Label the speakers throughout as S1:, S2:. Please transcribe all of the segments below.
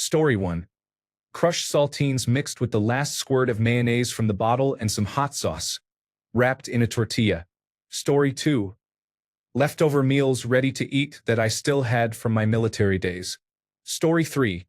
S1: Story 1. Crushed saltines mixed with the last squirt of mayonnaise from the bottle and some hot sauce, wrapped in a tortilla. Story 2. Leftover meals ready to eat that I still had from my military days. Story 3.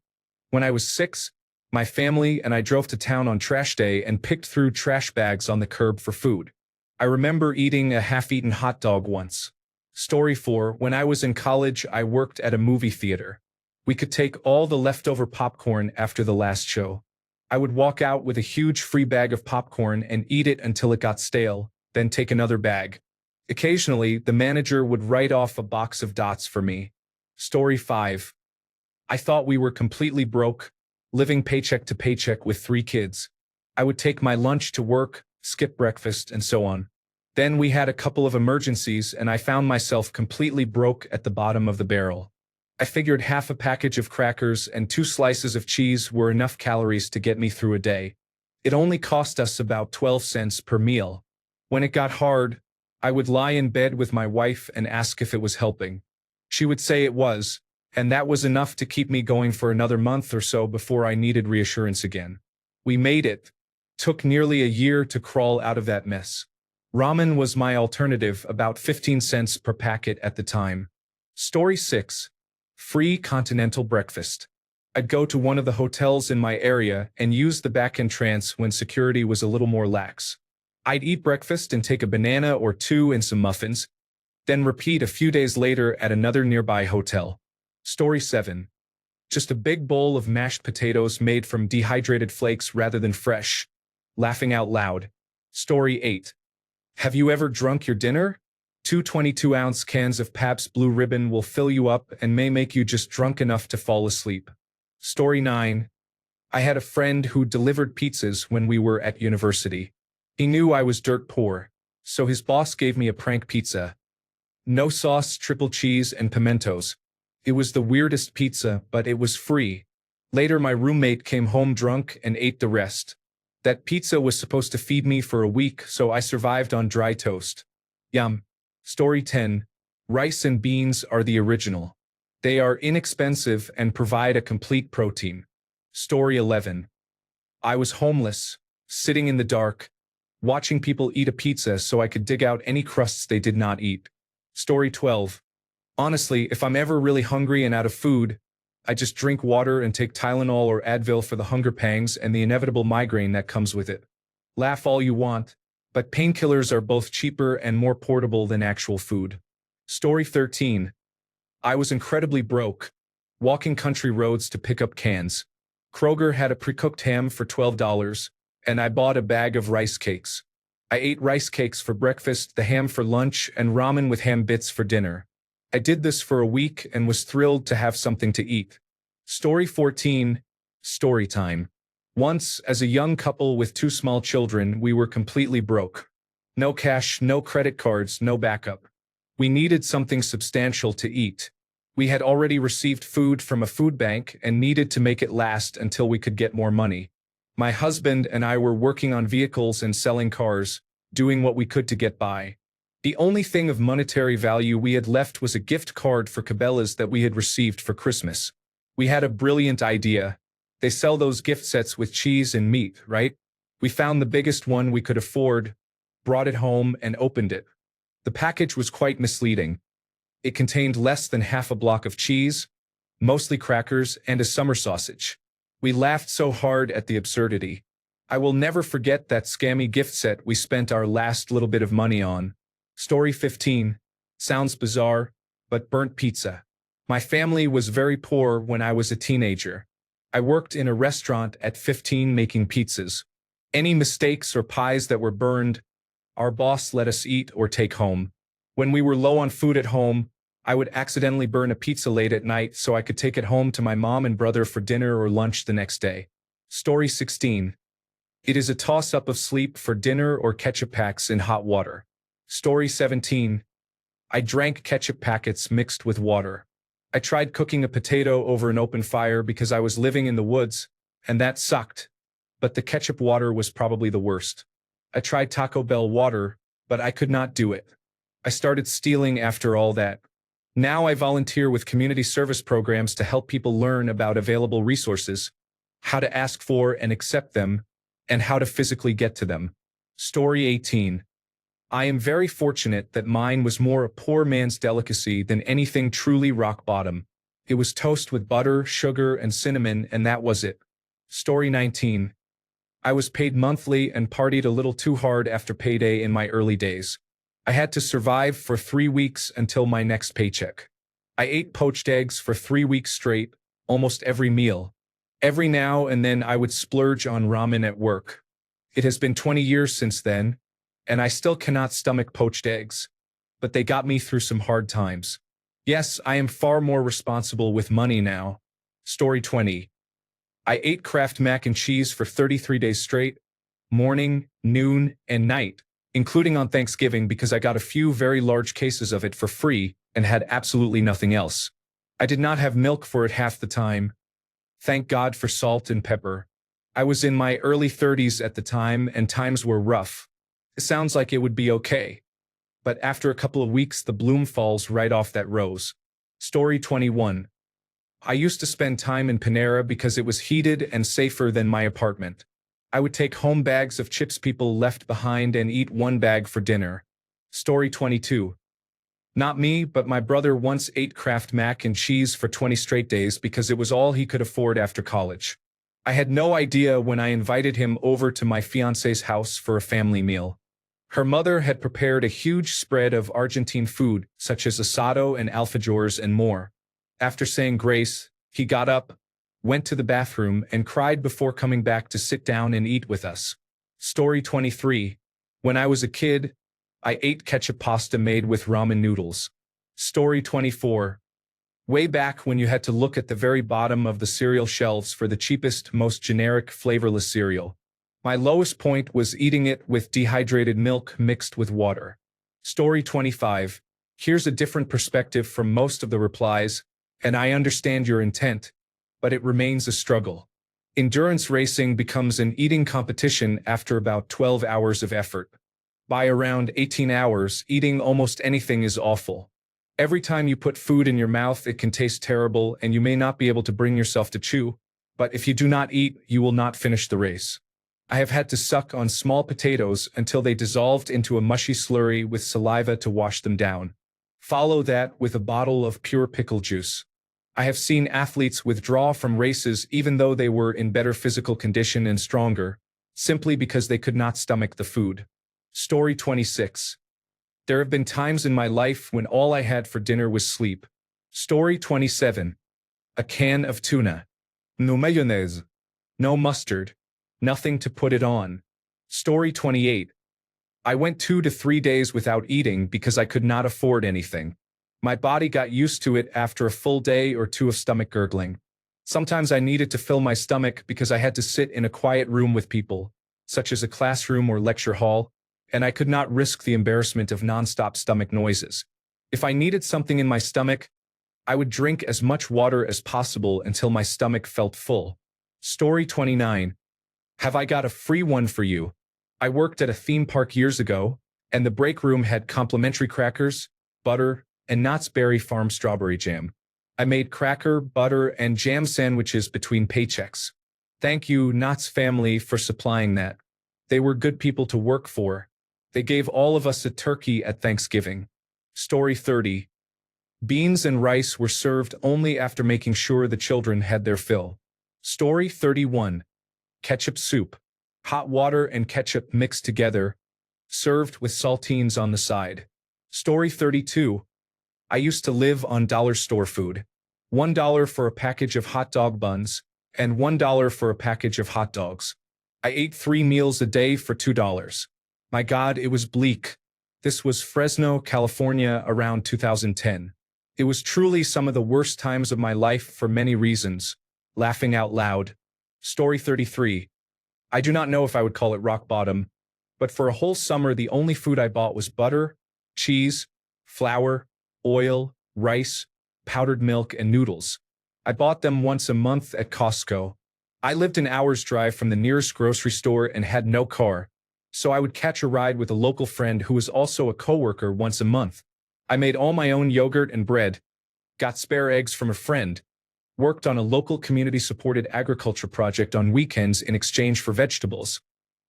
S1: When I was 6, my family and I drove to town on trash day and picked through trash bags on the curb for food. I remember eating a half-eaten hot dog once. Story 4. When I was in college, I worked at a movie theater. We could take all the leftover popcorn after the last show. I would walk out with a huge free bag of popcorn and eat it until it got stale, then take another bag. Occasionally, the manager would write off a box of dots for me. Story 5. I thought we were completely broke, living paycheck to paycheck with 3 kids. I would take my lunch to work, skip breakfast, and so on. Then we had a couple of emergencies and I found myself completely broke at the bottom of the barrel. I figured half a package of crackers and 2 slices of cheese were enough calories to get me through a day. It only cost us about 12 cents per meal. When it got hard, I would lie in bed with my wife and ask if it was helping. She would say it was, and that was enough to keep me going for another month or so before I needed reassurance again. We made it. Took nearly a year to crawl out of that mess. Ramen was my alternative, about 15 cents per packet at the time. Story 6. Free continental breakfast. I'd go to one of the hotels in my area and use the back entrance when security was a little more lax. I'd eat breakfast and take a banana or 2 and some muffins, then repeat a few days later at another nearby hotel. Story 7. Just a big bowl of mashed potatoes made from dehydrated flakes rather than fresh. Laughing out loud. Story 8. Have you ever drunk your dinner? 2 22-ounce cans of Pabst Blue Ribbon will fill you up and may make you just drunk enough to fall asleep. Story 9. I had a friend who delivered pizzas when we were at university. He knew I was dirt poor, so his boss gave me a prank pizza. No sauce, triple cheese, and pimentos. It was the weirdest pizza, but it was free. Later my roommate came home drunk and ate the rest. That pizza was supposed to feed me for a week, so I survived on dry toast. Yum. Story 10. Rice and beans are the original. They are inexpensive and provide a complete protein. Story 11. I was homeless, sitting in the dark, watching people eat a pizza so I could dig out any crusts they did not eat. Story 12. Honestly, if I'm ever really hungry and out of food, I just drink water and take Tylenol or Advil for the hunger pangs and the inevitable migraine that comes with it. Laugh all you want, but painkillers are both cheaper and more portable than actual food. Story 13. I was incredibly broke, walking country roads to pick up cans. Kroger had a pre-cooked ham for $12, and I bought a bag of rice cakes. I ate rice cakes for breakfast, the ham for lunch, and ramen with ham bits for dinner. I did this for a week and was thrilled to have something to eat. Story 14. Story time. Once, as a young couple with 2 small children, we were completely broke. No cash, no credit cards, no backup. We needed something substantial to eat. We had already received food from a food bank and needed to make it last until we could get more money. My husband and I were working on vehicles and selling cars, doing what we could to get by. The only thing of monetary value we had left was a gift card for Cabela's that we had received for Christmas. We had a brilliant idea. They sell those gift sets with cheese and meat, right? We found the biggest one we could afford, brought it home, and opened it. The package was quite misleading. It contained less than half a block of cheese, mostly crackers, and a summer sausage. We laughed so hard at the absurdity. I will never forget that scammy gift set we spent our last little bit of money on. Story 15. Sounds bizarre, but burnt pizza. My family was very poor when I was a teenager. I worked in a restaurant at 15 making pizzas. Any mistakes or pies that were burned, our boss let us eat or take home. When we were low on food at home, I would accidentally burn a pizza late at night so I could take it home to my mom and brother for dinner or lunch the next day. Story 16. It is a toss-up of sleep for dinner or ketchup packs in hot water. Story 17. I drank ketchup packets mixed with water. I tried cooking a potato over an open fire because I was living in the woods, and that sucked. But the ketchup water was probably the worst. I tried Taco Bell water, but I could not do it. I started stealing after all that. Now I volunteer with community service programs to help people learn about available resources, how to ask for and accept them, and how to physically get to them. Story 18. I am very fortunate that mine was more a poor man's delicacy than anything truly rock bottom. It was toast with butter, sugar, and cinnamon, and that was it. Story 19. I was paid monthly and partied a little too hard after payday in my early days. I had to survive for 3 weeks until my next paycheck. I ate poached eggs for 3 weeks straight, almost every meal. Every now and then I would splurge on ramen at work. It has been 20 years since then, and I still cannot stomach poached eggs. But they got me through some hard times. Yes, I am far more responsible with money now. Story 20. I ate Kraft mac and cheese for 33 days straight, morning, noon, and night, including on Thanksgiving because I got a few very large cases of it for free and had absolutely nothing else. I did not have milk for it half the time. Thank God for salt and pepper. I was in my early 30s at the time and times were rough. It sounds like it would be okay. But after a couple of weeks the bloom falls right off that rose. Story 21. I used to spend time in Panera because it was heated and safer than my apartment. I would take home bags of chips people left behind and eat one bag for dinner. Story 22. Not me, but my brother once ate Kraft mac and cheese for 20 straight days because it was all he could afford after college. I had no idea when I invited him over to my fiance's house for a family meal. Her mother had prepared a huge spread of Argentine food, such as asado and alfajores and more. After saying grace, he got up, went to the bathroom, and cried before coming back to sit down and eat with us. Story 23. When I was a kid, I ate ketchup pasta made with ramen noodles. Story 24. Way back when you had to look at the very bottom of the cereal shelves for the cheapest, most generic, flavorless cereal. My lowest point was eating it with dehydrated milk mixed with water. Story 25. Here's a different perspective from most of the replies, and I understand your intent, but it remains a struggle. Endurance racing becomes an eating competition after about 12 hours of effort. By around 18 hours, eating almost anything is awful. Every time you put food in your mouth, it can taste terrible and you may not be able to bring yourself to chew, but if you do not eat, you will not finish the race. I have had to suck on small potatoes until they dissolved into a mushy slurry with saliva to wash them down. Follow that with a bottle of pure pickle juice. I have seen athletes withdraw from races even though they were in better physical condition and stronger, simply because they could not stomach the food. Story 26. There have been times in my life when all I had for dinner was sleep. Story 27. A can of tuna. No mayonnaise. No mustard. Nothing to put it on. Story 28. I went 2 to 3 days without eating because I could not afford anything. My body got used to it after a full day or two of stomach gurgling. Sometimes I needed to fill my stomach because I had to sit in a quiet room with people, such as a classroom or lecture hall, and I could not risk the embarrassment of nonstop stomach noises. If I needed something in my stomach, I would drink as much water as possible until my stomach felt full. Story 29. Have I got a free one for you? I worked at a theme park years ago, and the break room had complimentary crackers, butter, and Knott's Berry Farm strawberry jam. I made cracker, butter, and jam sandwiches between paychecks. Thank you, Knott's family, for supplying that. They were good people to work for. They gave all of us a turkey at Thanksgiving. Story 30. Beans and rice were served only after making sure the children had their fill. Story 31. Ketchup soup. Hot water and ketchup mixed together, served with saltines on the side. Story 32. I used to live on dollar store food. $1 for a package of hot dog buns, and $1 for a package of hot dogs. I ate 3 meals a day for $2. My God, it was bleak. This was Fresno, California, around 2010. It was truly some of the worst times of my life for many reasons. Laughing out loud. Story 33. I do not know if I would call it rock bottom, but for a whole summer the only food I bought was butter, cheese, flour, oil, rice, powdered milk, and noodles. I bought them once a month at Costco. I lived an hour's drive from the nearest grocery store and had no car, so I would catch a ride with a local friend who was also a coworker once a month. I made all my own yogurt and bread, got spare eggs from a friend, worked on a local community-supported agriculture project on weekends in exchange for vegetables,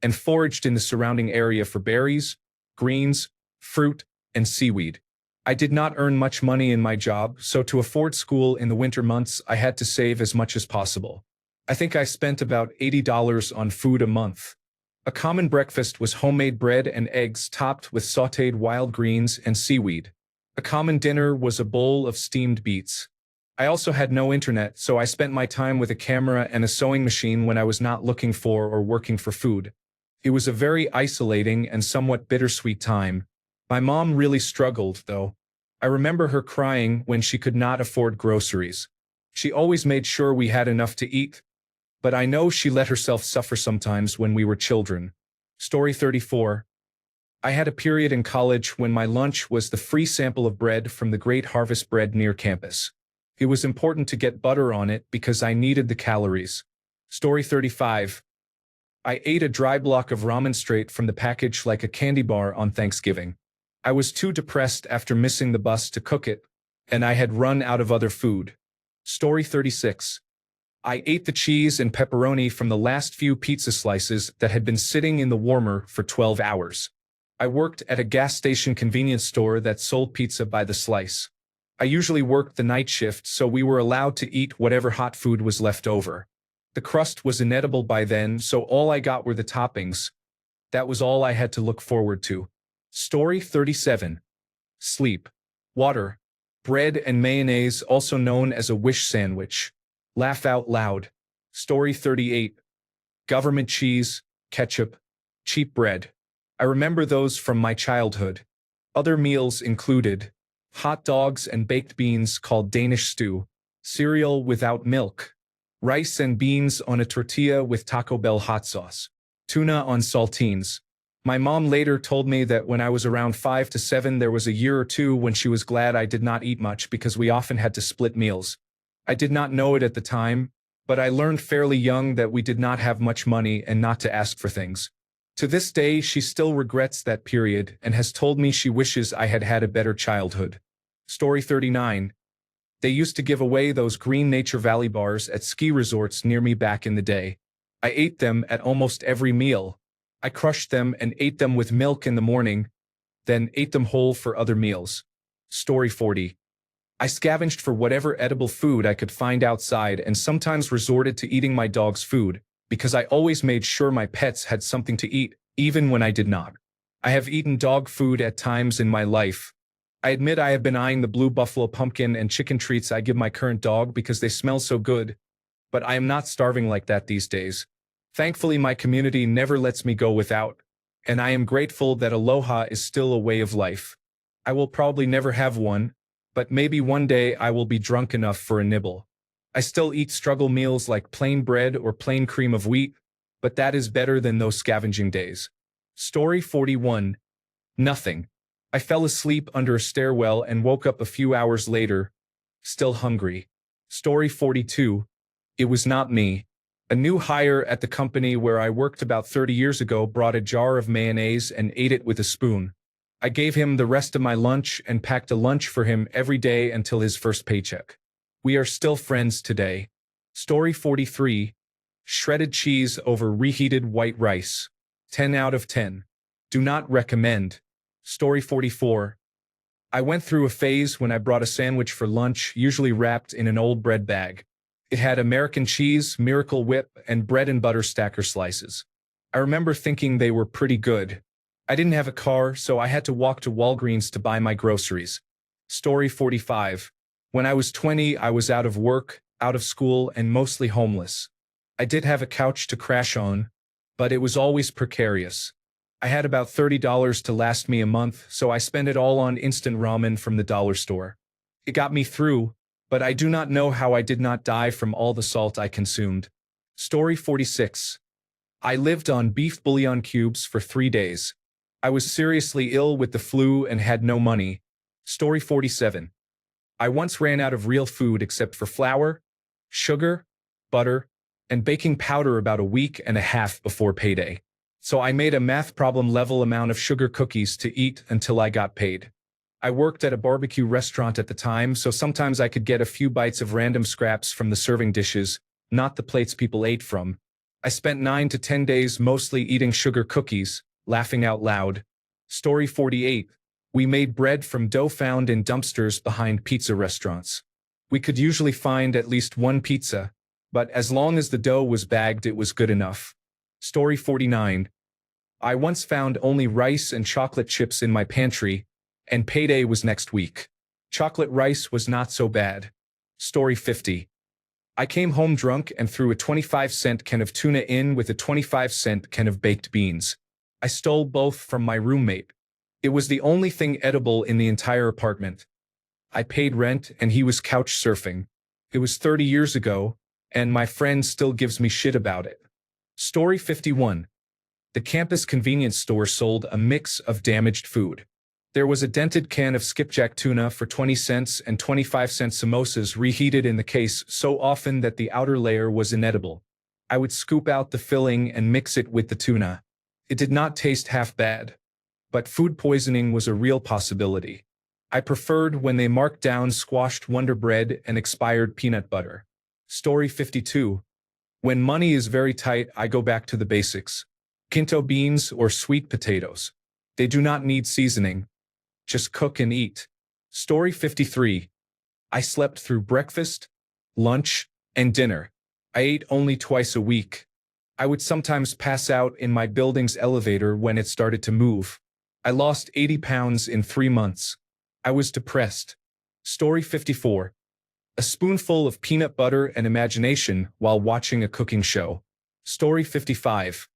S1: and foraged in the surrounding area for berries, greens, fruit, and seaweed. I did not earn much money in my job, so to afford school in the winter months, I had to save as much as possible. I think I spent about $80 on food a month. A common breakfast was homemade bread and eggs topped with sautéed wild greens and seaweed. A common dinner was a bowl of steamed beets. I also had no internet, so I spent my time with a camera and a sewing machine when I was not looking for or working for food. It was a very isolating and somewhat bittersweet time. My mom really struggled, though. I remember her crying when she could not afford groceries. She always made sure we had enough to eat, but I know she let herself suffer sometimes when we were children. Story 34. I had a period in college when my lunch was the free sample of bread from the Great Harvest Bread near campus. It was important to get butter on it because I needed the calories. Story 35. I ate a dry block of ramen straight from the package like a candy bar on Thanksgiving. I was too depressed after missing the bus to cook it, and I had run out of other food. Story 36. I ate the cheese and pepperoni from the last few pizza slices that had been sitting in the warmer for 12 hours. I worked at a gas station convenience store that sold pizza by the slice. I usually worked the night shift, so we were allowed to eat whatever hot food was left over. The crust was inedible by then, so all I got were the toppings. That was all I had to look forward to. Story 37. Sleep. Water. Bread and mayonnaise, also known as a wish sandwich. Laugh out loud. Story 38. Government cheese, ketchup, cheap bread. I remember those from my childhood. Other meals included hot dogs and baked beans called Danish stew, cereal without milk, rice and beans on a tortilla with Taco Bell hot sauce, tuna on saltines. My mom later told me that when I was around 5 to 7 there was a year or two when she was glad I did not eat much because we often had to split meals. I did not know it at the time, but I learned fairly young that we did not have much money and not to ask for things. To this day, she still regrets that period and has told me she wishes I had had a better childhood. Story 39. They used to give away those green Nature Valley bars at ski resorts near me back in the day. I ate them at almost every meal. I crushed them and ate them with milk in the morning, then ate them whole for other meals. Story 40. I scavenged for whatever edible food I could find outside and sometimes resorted to eating my dog's food, because I always made sure my pets had something to eat, even when I did not. I have eaten dog food at times in my life. I admit I have been eyeing the blue buffalo pumpkin and chicken treats I give my current dog because they smell so good, but I am not starving like that these days. Thankfully, my community never lets me go without, and I am grateful that aloha is still a way of life. I will probably never have one, but maybe one day I will be drunk enough for a nibble. I still eat struggle meals like plain bread or plain cream of wheat, but that is better than those scavenging days. Story 41. Nothing. I fell asleep under a stairwell and woke up a few hours later, still hungry. Story 42. It was not me. A new hire at the company where I worked about 30 years ago brought a jar of mayonnaise and ate it with a spoon. I gave him the rest of my lunch and packed a lunch for him every day until his first paycheck. We are still friends today. Story 43. Shredded cheese over reheated white rice. 10 out of 10. Do not recommend. Story 44. I went through a phase when I brought a sandwich for lunch, usually wrapped in an old bread bag. It had American cheese, Miracle Whip, and bread and butter stacker slices. I remember thinking they were pretty good. I didn't have a car, so I had to walk to Walgreens to buy my groceries. Story 45. When I was 20, I was out of work, out of school, and mostly homeless. I did have a couch to crash on, but it was always precarious. I had about $30 to last me a month, so I spent it all on instant ramen from the dollar store. It got me through, but I do not know how I did not die from all the salt I consumed. Story 46. I lived on beef bouillon cubes for 3 days. I was seriously ill with the flu and had no money. Story 47. I once ran out of real food except for flour, sugar, butter, and baking powder about a week and a half before payday. So I made a math problem level amount of sugar cookies to eat until I got paid. I worked at a barbecue restaurant at the time, so sometimes I could get a few bites of random scraps from the serving dishes, not the plates people ate from. I spent 9 to 10 days mostly eating sugar cookies, laughing out loud. Story 48. We made bread from dough found in dumpsters behind pizza restaurants. We could usually find at least one pizza, but as long as the dough was bagged, it was good enough. Story 49. I once found only rice and chocolate chips in my pantry, and payday was next week. Chocolate rice was not so bad. Story 50. I came home drunk and threw a 25-cent can of tuna in with a 25-cent can of baked beans. I stole both from my roommate. It was the only thing edible in the entire apartment. I paid rent and he was couch surfing. It was 30 years ago, and my friend still gives me shit about it. Story 51. The campus convenience store sold a mix of damaged food. There was a dented can of skipjack tuna for 20 cents and 25-cent samosas reheated in the case so often that the outer layer was inedible. I would scoop out the filling and mix it with the tuna. It did not taste half bad. But food poisoning was a real possibility. I preferred when they marked down squashed Wonder Bread and expired peanut butter. Story 52. When money is very tight, I go back to the basics. Pinto beans or sweet potatoes. They do not need seasoning. Just cook and eat. Story 53. I slept through breakfast, lunch, and dinner. I ate only twice a week. I would sometimes pass out in my building's elevator when it started to move. I lost 80 pounds in 3 months. I was depressed. Story 54. A spoonful of peanut butter and imagination while watching a cooking show. Story 55.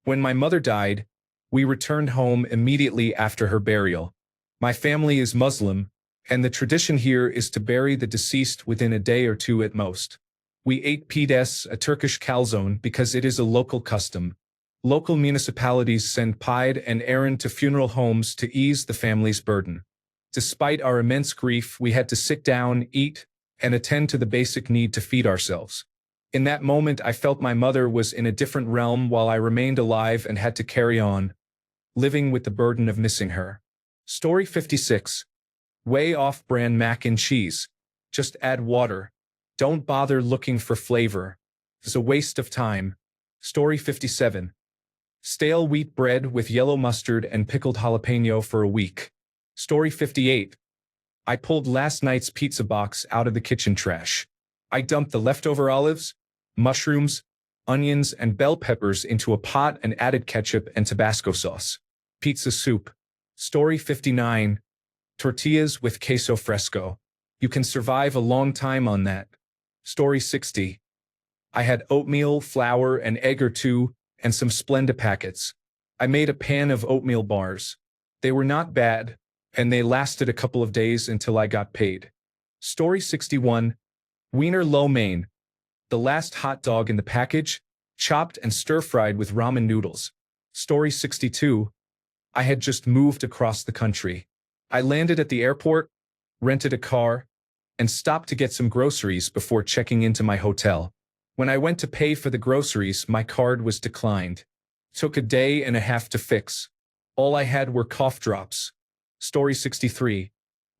S1: When my mother died, we returned home immediately after her burial. My family is Muslim, and the tradition here is to bury the deceased within a day or two at most. We ate pides, a Turkish calzone, because it is a local custom. Local municipalities send pied and ayran to funeral homes to ease the family's burden. Despite our immense grief, we had to sit down, eat, and attend to the basic need to feed ourselves. In that moment, I felt my mother was in a different realm while I remained alive and had to carry on, living with the burden of missing her. Story 56. Way off-brand mac and cheese. Just add water. Don't bother looking for flavor. It's a waste of time. Story 57. Stale wheat bread with yellow mustard and pickled jalapeno for a week. Story 58. I pulled last night's pizza box out of the kitchen trash. I dumped the leftover olives, mushrooms, onions, and bell peppers into a pot and added ketchup and Tabasco sauce. Pizza soup. Story 59. Tortillas with queso fresco. You can survive a long time on that. Story 60. I had oatmeal, flour, an egg or two, and some Splenda packets. I made a pan of oatmeal bars. They were not bad, and they lasted a couple of days until I got paid. Story 61. Wiener lo mein. The last hot dog in the package, chopped and stir-fried with ramen noodles. Story 62. I had just moved across the country. I landed at the airport, rented a car, and stopped to get some groceries before checking into my hotel. When I went to pay for the groceries, my card was declined. Took a day and a half to fix. All I had were cough drops. Story 63.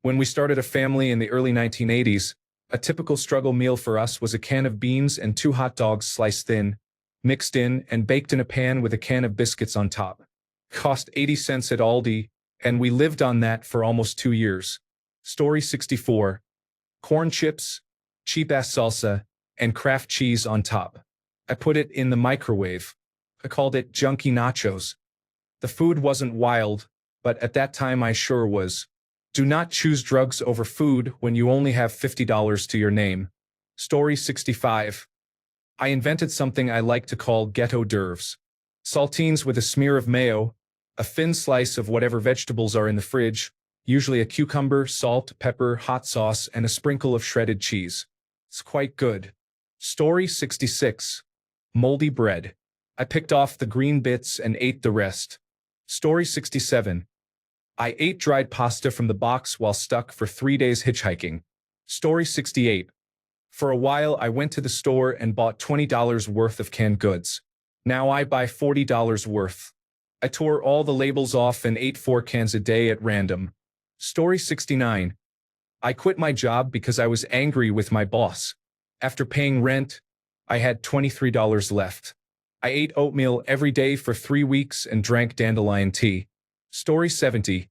S1: When we started a family in the early 1980s, a typical struggle meal for us was a can of beans and 2 hot dogs sliced thin, mixed in and baked in a pan with a can of biscuits on top. Cost 80 cents at Aldi, and we lived on that for almost 2 years. Story 64. Corn chips, cheap-ass salsa, and Kraft cheese on top. I put it in the microwave. I called it junky nachos. The food wasn't wild, but at that time I sure was. Do not choose drugs over food when you only have $50 to your name. Story 65. I invented something I like to call ghetto d'oeuvres. Saltines with a smear of mayo, a thin slice of whatever vegetables are in the fridge, usually a cucumber, salt, pepper, hot sauce, and a sprinkle of shredded cheese. It's quite good. Story 66. Moldy bread. I picked off the green bits and ate the rest. Story 67. I ate dried pasta from the box while stuck for 3 days hitchhiking. Story 68. For a while, I went to the store and bought $20 worth of canned goods. Now I buy $40 worth. I tore all the labels off and ate 4 cans a day at random. Story 69. I quit my job because I was angry with my boss. After paying rent, I had $23 left. I ate oatmeal every day for 3 weeks and drank dandelion tea. Story 70.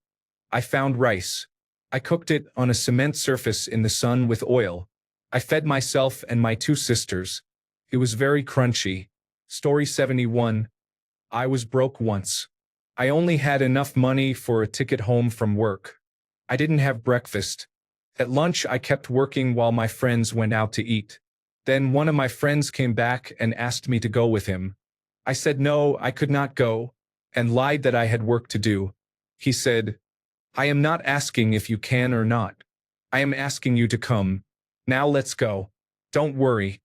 S1: I found rice. I cooked it on a cement surface in the sun with oil. I fed myself and my 2 sisters. It was very crunchy. Story 71. I was broke once. I only had enough money for a ticket home from work. I didn't have breakfast. At lunch, I kept working while my friends went out to eat. Then one of my friends came back and asked me to go with him. I said no, I could not go, and lied that I had work to do. He said, I am not asking if you can or not. I am asking you to come. Now let's go. Don't worry.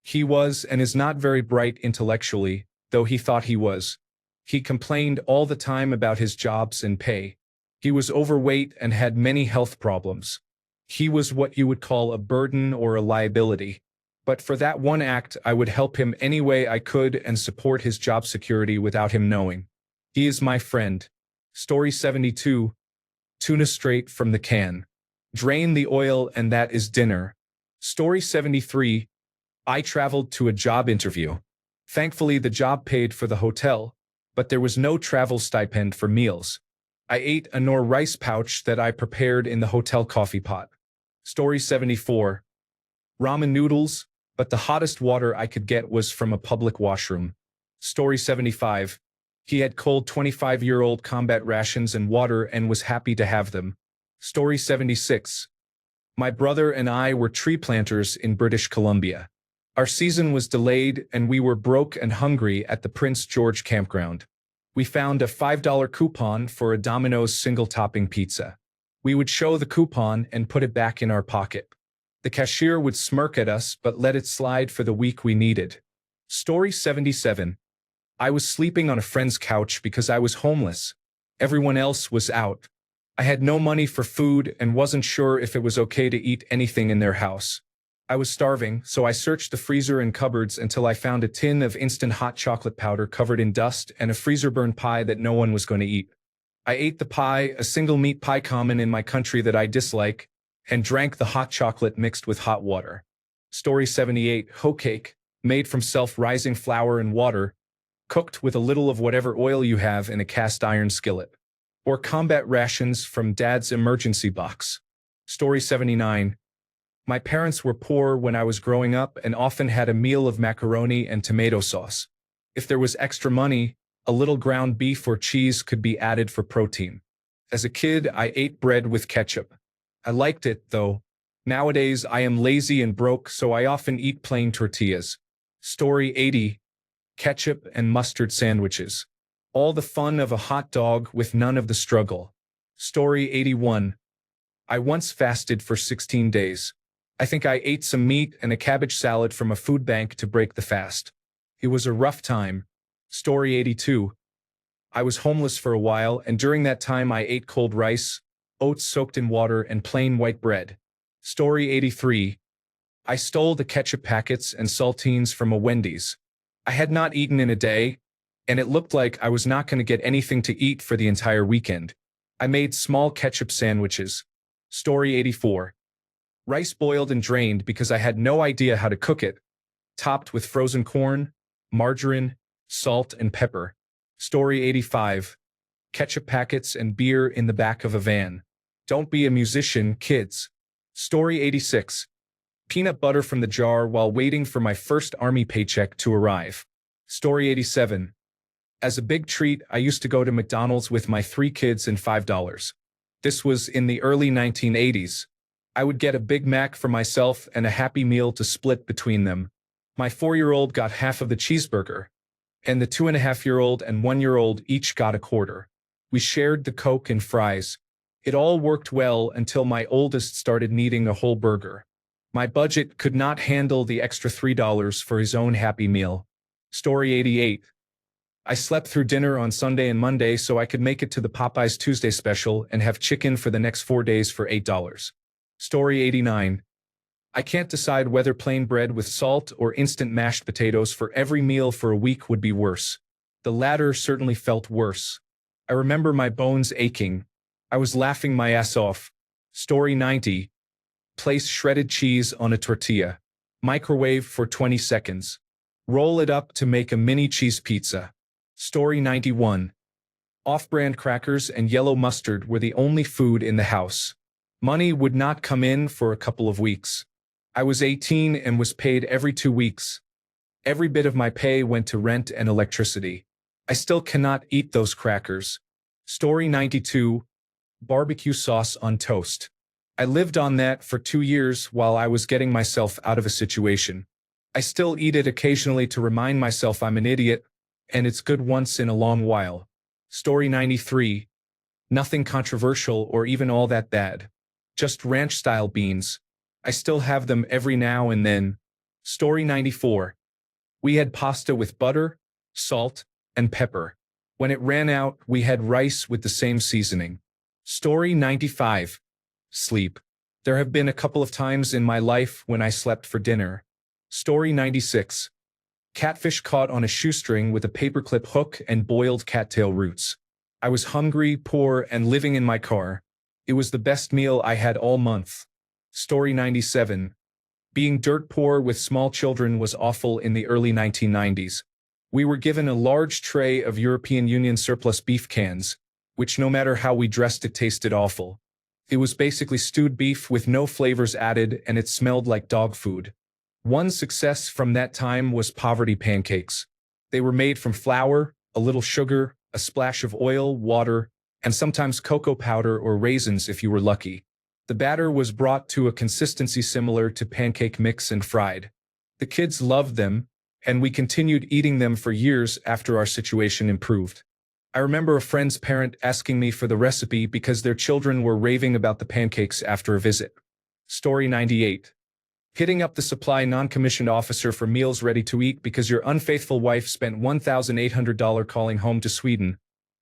S1: He was and is not very bright intellectually, though he thought he was. He complained all the time about his jobs and pay. He was overweight and had many health problems. He was what you would call a burden or a liability. But for that one act, I would help him any way I could and support his job security without him knowing. He is my friend. Story 72. Tuna straight from the can. Drain the oil and that is dinner. Story 73. I traveled to a job interview. Thankfully, the job paid for the hotel, but there was no travel stipend for meals. I ate a nor rice pouch that I prepared in the hotel coffee pot. Story 74. Ramen noodles, but the hottest water I could get was from a public washroom. Story 75. He had cold 25-year-old combat rations and water and was happy to have them. Story 76. My brother and I were tree planters in British Columbia. Our season was delayed and we were broke and hungry at the Prince George campground. We found a $5 coupon for a Domino's single-topping pizza. We would show the coupon and put it back in our pocket. The cashier would smirk at us but let it slide for the week we needed. Story 77. I was sleeping on a friend's couch because I was homeless. Everyone else was out. I had no money for food and wasn't sure if it was okay to eat anything in their house. I was starving, so I searched the freezer and cupboards until I found a tin of instant hot chocolate powder covered in dust and a freezer-burned pie that no one was going to eat. I ate the pie, a single meat pie common in my country that I dislike, and drank the hot chocolate mixed with hot water. Story 78. Hoe cake, made from self-rising flour and water, cooked with a little of whatever oil you have in a cast iron skillet. Or combat rations from Dad's emergency box. Story 79. My parents were poor when I was growing up and often had a meal of macaroni and tomato sauce. If there was extra money, a little ground beef or cheese could be added for protein. As a kid, I ate bread with ketchup. I liked it, though. Nowadays, I am lazy and broke, so I often eat plain tortillas. Story 80. Ketchup and mustard sandwiches. All the fun of a hot dog with none of the struggle. Story 81. I once fasted for 16 days. I think I ate some meat and a cabbage salad from a food bank to break the fast. It was a rough time. Story 82. I was homeless for a while, and during that time I ate cold rice, oats soaked in water, and plain white bread. Story 83. I stole the ketchup packets and saltines from a Wendy's. I had not eaten in a day, and it looked like I was not going to get anything to eat for the entire weekend. I made small ketchup sandwiches. Story 84. Rice boiled and drained because I had no idea how to cook it, topped with frozen corn, margarine, salt, and pepper. Story 85. Ketchup packets and beer in the back of a van. Don't be a musician, kids. Story 86. Peanut butter from the jar while waiting for my first army paycheck to arrive. Story 87. As a big treat, I used to go to McDonald's with my 3 kids and $5. This was in the early 1980s. I would get a Big Mac for myself and a Happy Meal to split between them. My 4-year-old got half of the cheeseburger, and the 2.5-year-old and 1-year-old each got a quarter. We shared the Coke and fries. It all worked well until my oldest started needing a whole burger. My budget could not handle the extra $3 for his own Happy Meal. Story 88. I slept through dinner on Sunday and Monday so I could make it to the Popeyes Tuesday special and have chicken for the next 4 days for $8. Story 89. I can't decide whether plain bread with salt or instant mashed potatoes for every meal for a week would be worse. The latter certainly felt worse. I remember my bones aching. I was laughing my ass off. Story 90. Place shredded cheese on a tortilla. Microwave for 20 seconds. Roll it up to make a mini cheese pizza. Story 91. Off-brand crackers and yellow mustard were the only food in the house. Money would not come in for a couple of weeks. I was 18 and was paid every 2 weeks. Every bit of my pay went to rent and electricity. I still cannot eat those crackers. Story 92. Barbecue sauce on toast. I lived on that for 2 years while I was getting myself out of a situation. I still eat it occasionally to remind myself I'm an idiot, and it's good once in a long while. Story 93. Nothing controversial or even all that bad. Just ranch-style beans. I still have them every now and then. Story 94. We had pasta with butter, salt, and pepper. When it ran out, we had rice with the same seasoning. Story 95. Sleep. There have been a couple of times in my life when I slept for dinner. Story 96. Catfish caught on a shoestring with a paperclip hook and boiled cattail roots. I was hungry, poor, and living in my car. It was the best meal I had all month. Story 97. Being dirt poor with small children was awful in the early 1990s. We were given a large tray of European Union surplus beef cans, which no matter how we dressed it tasted awful. It was basically stewed beef with no flavors added, and it smelled like dog food. One success from that time was poverty pancakes. They were made from flour, a little sugar, a splash of oil, water, and sometimes cocoa powder or raisins if you were lucky. The batter was brought to a consistency similar to pancake mix and fried. The kids loved them, and we continued eating them for years after our situation improved. I remember a friend's parent asking me for the recipe because their children were raving about the pancakes after a visit. Story 98. Hitting up the supply non-commissioned officer for meals ready to eat because your unfaithful wife spent $1,800 calling home to Sweden,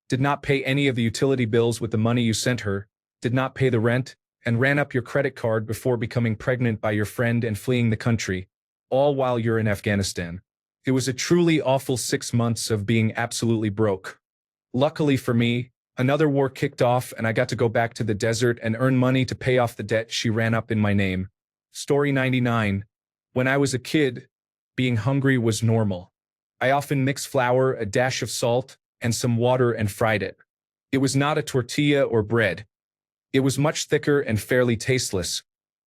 S1: did not pay any of the utility bills with the money you sent her, did not pay the rent, and ran up your credit card before becoming pregnant by your friend and fleeing the country, all while you're in Afghanistan. It was a truly awful 6 months of being absolutely broke. Luckily for me, another war kicked off and I got to go back to the desert and earn money to pay off the debt she ran up in my name. Story 99. When I was a kid, being hungry was normal. I often mixed flour, a dash of salt, and some water and fried it. It was not a tortilla or bread. It was much thicker and fairly tasteless,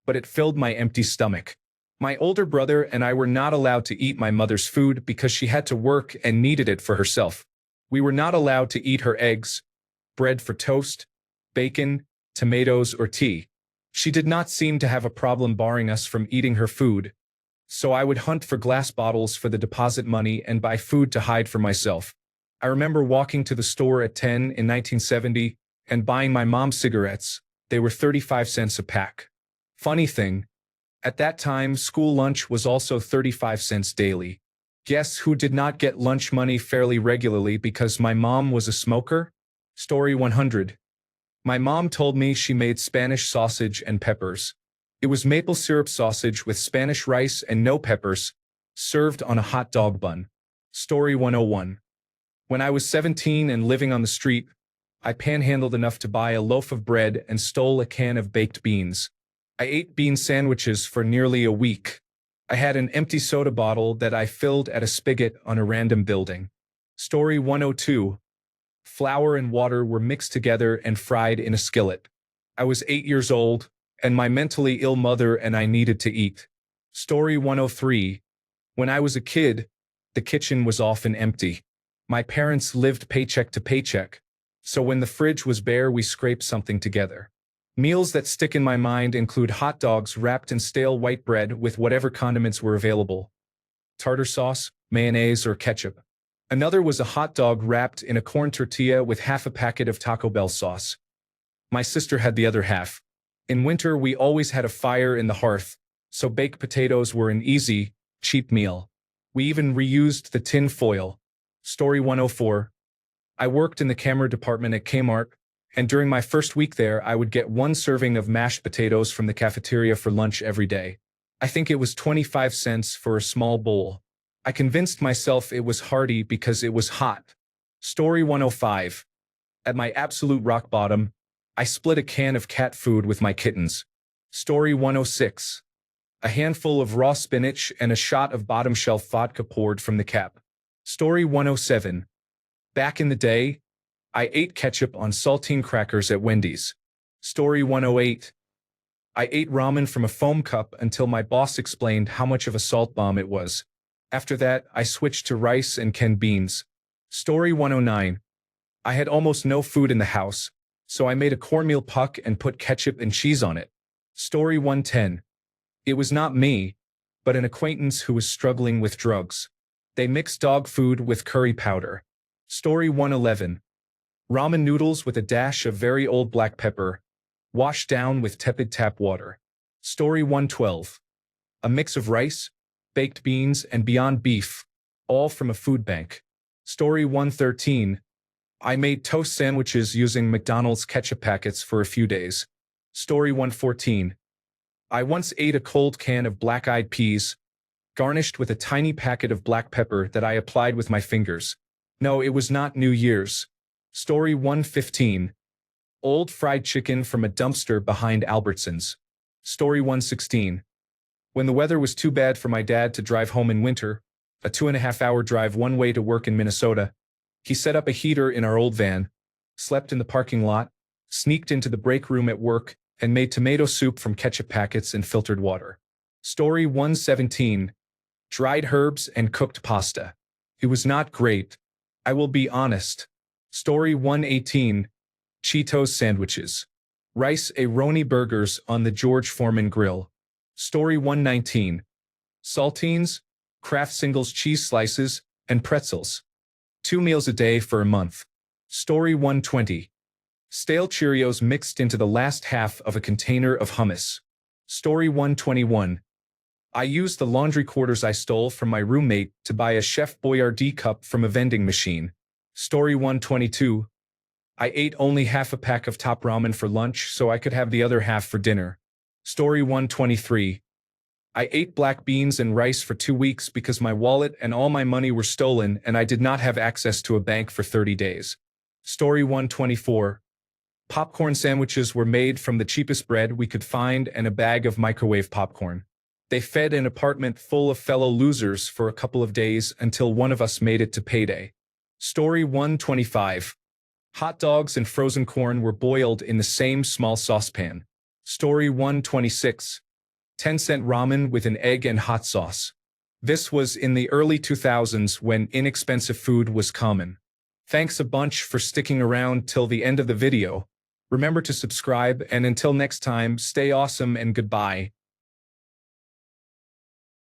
S1: but it filled my empty stomach. My older brother and I were not allowed to eat my mother's food because she had to work and needed it for herself. We were not allowed to eat her eggs, bread for toast, bacon, tomatoes, or tea. She did not seem to have a problem barring us from eating her food, so I would hunt for glass bottles for the deposit money and buy food to hide from myself. I remember walking to the store at 10 in 1970 and buying my mom cigarettes. They were 35 cents a pack. Funny thing, at that time, school lunch was also 35 cents daily. Guess who did not get lunch money fairly regularly because my mom was a smoker? Story 100. My mom told me she made Spanish sausage and peppers. It was maple syrup sausage with Spanish rice and no peppers, served on a hot dog bun. Story 101. When I was 17 and living on the street, I panhandled enough to buy a loaf of bread and stole a can of baked beans. I ate bean sandwiches for nearly a week. I had an empty soda bottle that I filled at a spigot on a random building. Story 102. Flour and water were mixed together and fried in a skillet. I was 8 years old, and my mentally ill mother and I needed to eat. Story 103. When I was a kid, the kitchen was often empty. My parents lived paycheck to paycheck, so when the fridge was bare, we scraped something together. Meals that stick in my mind include hot dogs wrapped in stale white bread with whatever condiments were available: tartar sauce, mayonnaise, or ketchup. Another was a hot dog wrapped in a corn tortilla with half a packet of Taco Bell sauce. My sister had the other half. In winter, we always had a fire in the hearth, so baked potatoes were an easy, cheap meal. We even reused the tin foil. Story 104. I worked in the camera department at Kmart, and during my first week there, I would get 1 serving of mashed potatoes from the cafeteria for lunch every day. I think it was 25 cents for a small bowl. I convinced myself it was hearty because it was hot. Story 105. At my absolute rock bottom, I split a can of cat food with my kittens. Story 106. A handful of raw spinach and a shot of bottom shelf vodka poured from the cap. Story 107. Back in the day, I ate ketchup on saltine crackers at Wendy's. Story 108. I ate ramen from a foam cup until my boss explained how much of a salt bomb it was. After that, I switched to rice and canned beans. Story 109. I had almost no food in the house, so I made a cornmeal puck and put ketchup and cheese on it. Story 110. It was not me, but an acquaintance who was struggling with drugs. They mixed dog food with curry powder. Story 111. Ramen noodles with a dash of very old black pepper, washed down with tepid tap water. Story 112. A mix of rice, baked beans, and Beyond Beef, all from a food bank. Story 113. I made toast sandwiches using McDonald's ketchup packets for a few days. Story 114. I once ate a cold can of black-eyed peas, garnished with a tiny packet of black pepper that I applied with my fingers. No, it was not New Year's. Story 115. Old fried chicken from a dumpster behind Albertsons. Story 116. When the weather was too bad for my dad to drive home in winter, a 2.5-hour drive one way to work in Minnesota, he set up a heater in our old van, slept in the parking lot, sneaked into the break room at work, and made tomato soup from ketchup packets and filtered water. Story 117. Dried herbs and cooked pasta. It was not great. I will be honest. Story 118. Cheetos sandwiches. Rice-A-Roni burgers on the George Foreman grill. Story 119. Saltines, Kraft Singles cheese slices, and pretzels. 2 meals a day for a month. Story 120. Stale Cheerios mixed into the last half of a container of hummus. Story 121. I used the laundry quarters I stole from my roommate to buy a Chef Boyardee cup from a vending machine. Story 122. I ate only half a pack of Top Ramen for lunch so I could have the other half for dinner. Story 123. I ate black beans and rice for 2 weeks because my wallet and all my money were stolen and I did not have access to a bank for 30 days. Story 124. Popcorn sandwiches were made from the cheapest bread we could find and a bag of microwave popcorn. They fed an apartment full of fellow losers for a couple of days until one of us made it to payday. Story 125. Hot dogs and frozen corn were boiled in the same small saucepan. Story 126. 10-cent ramen with an egg and hot sauce. This was in the early 2000s when inexpensive food was common. Thanks a bunch for sticking around till the end of the video. Remember to subscribe, and until next time, stay awesome and goodbye.